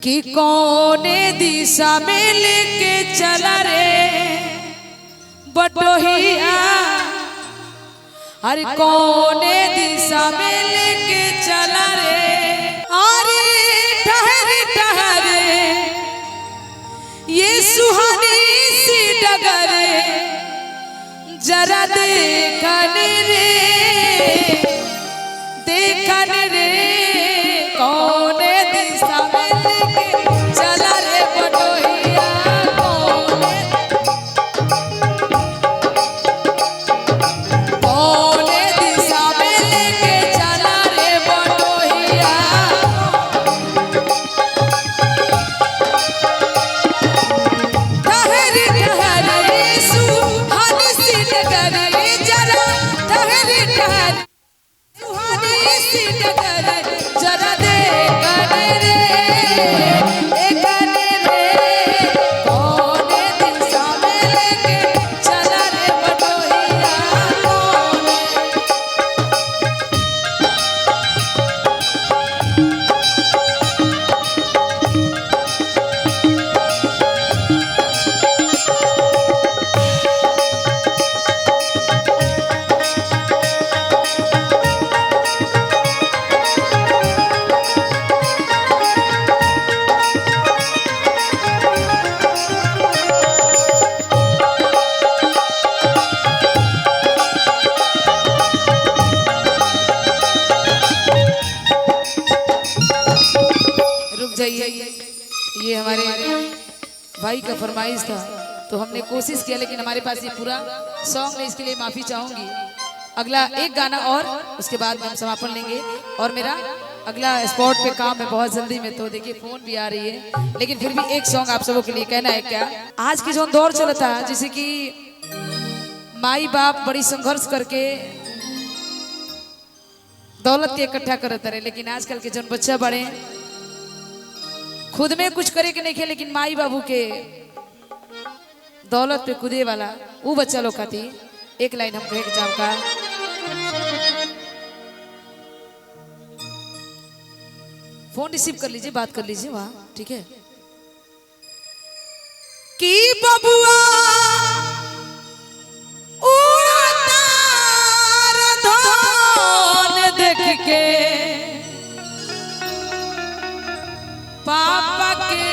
कि कौने दिशा में लेके चला रे बटोहिया। अरे कौने दिशा में लेके चला रे। अरे ठहरे ठहरे ये सुहानी सी डगरे जरा देखन रे कौने दिशा में लेके चला रे बटोहिया। कौने दिशा में लेके चला रे बटोहिया। ठहरे ठहरे सुहानी सी डगरे जरा ठहरे ठहरे सुहानी सी डगरे जरा देखन रे कौने दिशा में लेके चला रे बटोहिया। रुक जाइए, ये हमारे भाई का फरमाइश था तो हमने कोशिश किया, लेकिन हमारे पास ये पूरा सॉन्ग नहीं, इसके लिए माफी चाहूंगी। अगला एक गाना और उसके बाद में हम समापन लेंगे और मेरा अगला स्पॉट पे काम है बहुत जल्दी में, तो देखिए फोन भी आ रही है, लेकिन फिर भी एक सॉन्ग आप सबों के लिए कहना है क्या। आज की जो दौर चलता है जैसे कि माई बाप बड़ी संघर्ष करके दौलत के इकट्ठा करते रहे, लेकिन आजकल के जो बच्चा बड़े खुद में कुछ करे के नहीं खे, लेकिन माई बाबू के दौलत पे कूदे वाला वो बच्चा लोग खाती एक लाइन हम कहे जाम का। फोन रिसीव कर लीजिए, बात कर लीजिए वहां, ठीक है। कि बबुआ उड़ता रधन देख के पापा के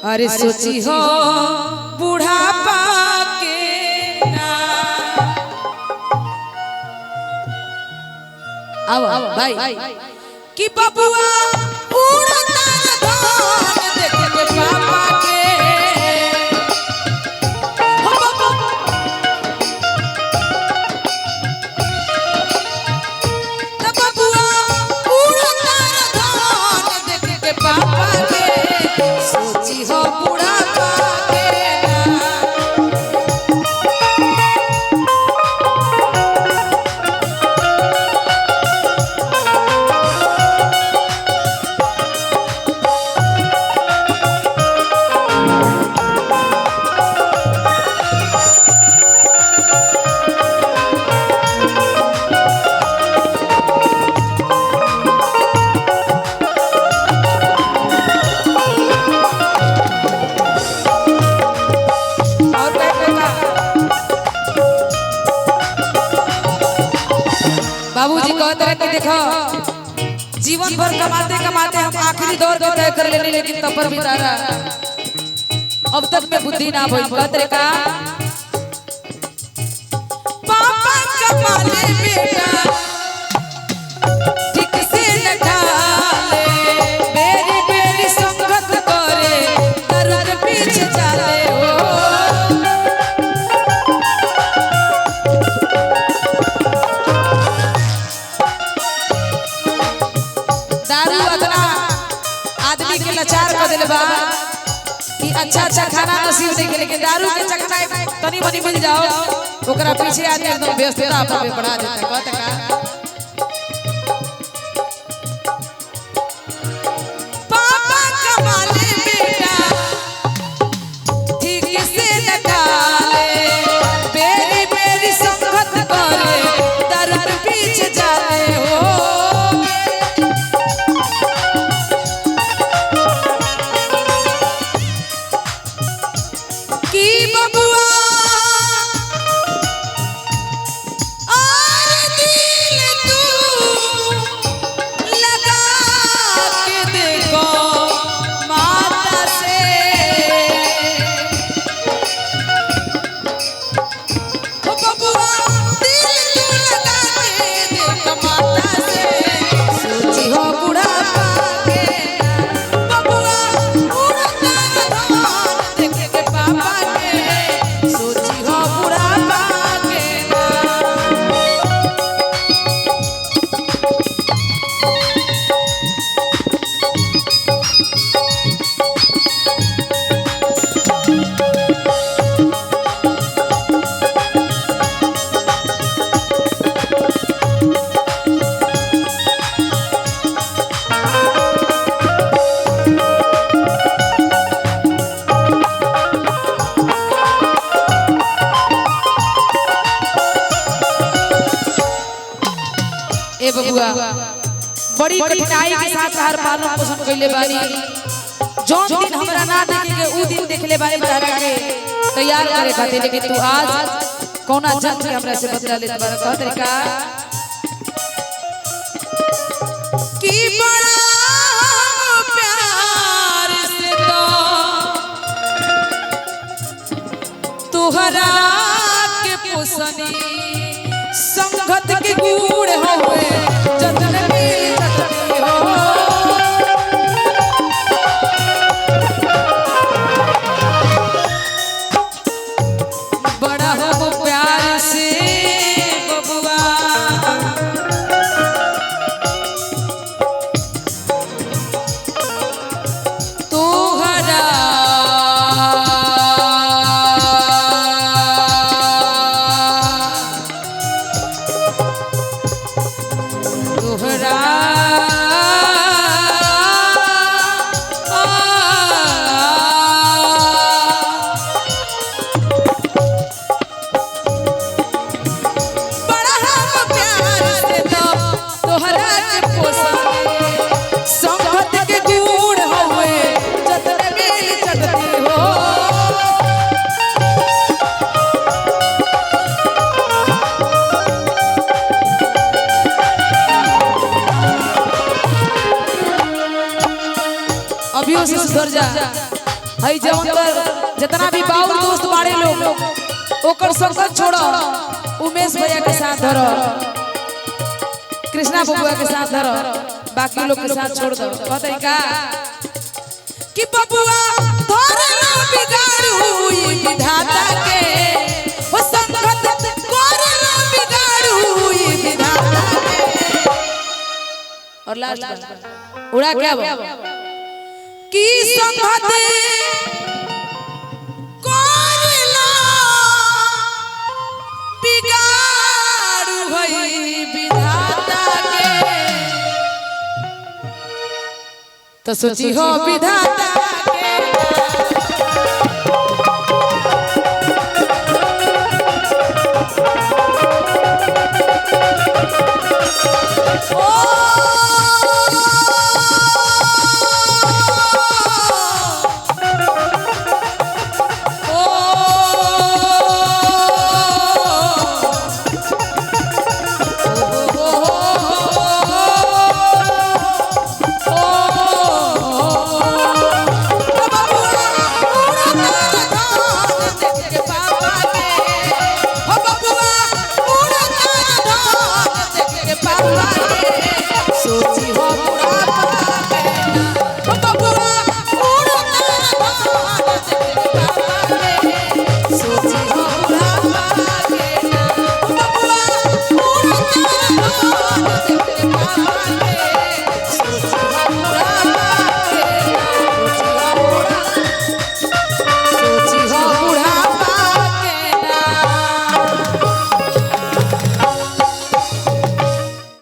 अरे सोची हो बुढ़ापा के ना। अब भाई कि बबुआ उड़ता रधन देख के पापा के पापा के सोची हो बुढ़ापा के ना। बाबूजी कहते रहे कि देखो जीवन भर कमाते कमाते हम आखिरी दौर के तय कर लेने, लेकिन तब पर भी तारा अब तक में बुद्धि ना भइल। कहते रहे का पापा कमाले बेटा ठीक से न खाले, बेरी बेरी संगत करे दर्द पीछे चले हो। आदमी के लाचार कर दिले बा कि अच्छा अच्छा खाना नसीब नहीं के, लेकिन दारू के चखना तनी मनी मिल जाओ ओकरा पीछे आदमी एकदम व्यस्तता पे बढ़ा देता। कहता का पापा कमाले बेटा ठीक से न खाले, बेरी बेरी संगत करे ए बबुआ बड़ी कठिनाई के साथ हर पालन पोषण कइले बानी जौन दिन हमरा ना देखे के उ दिन देखले बानी तारा के तैयार करे खातिर लेकिन तू आज कौना जन्म के हमरा से बदला लेत बारा कह तरीका की बड़ा प्यार से तो तुहरा के पोसनी संगत के गुड़ होवे जतन मिल सकती हो बड़ा हो प्यार से बबुआ तुहरा अभियो से सुधर जा हई जवन जितना भी बाउल दोस्त बाड़े लोग ओकर संगत छोड़ो उमेश भैया के साथ धरो कृष्णा बबुआ के साथ धरो बाकी लोग के साथ छोड़ दो कहते का कि बबुआ धरे ना बिगाड़ू ई विधाता के ओ संगत करे ना बिगाड़ू ई विधाता के और लास्ट उड़ा क्या की संगत करला बिगाड़ू भई विधाता के तो सोची हो विधाता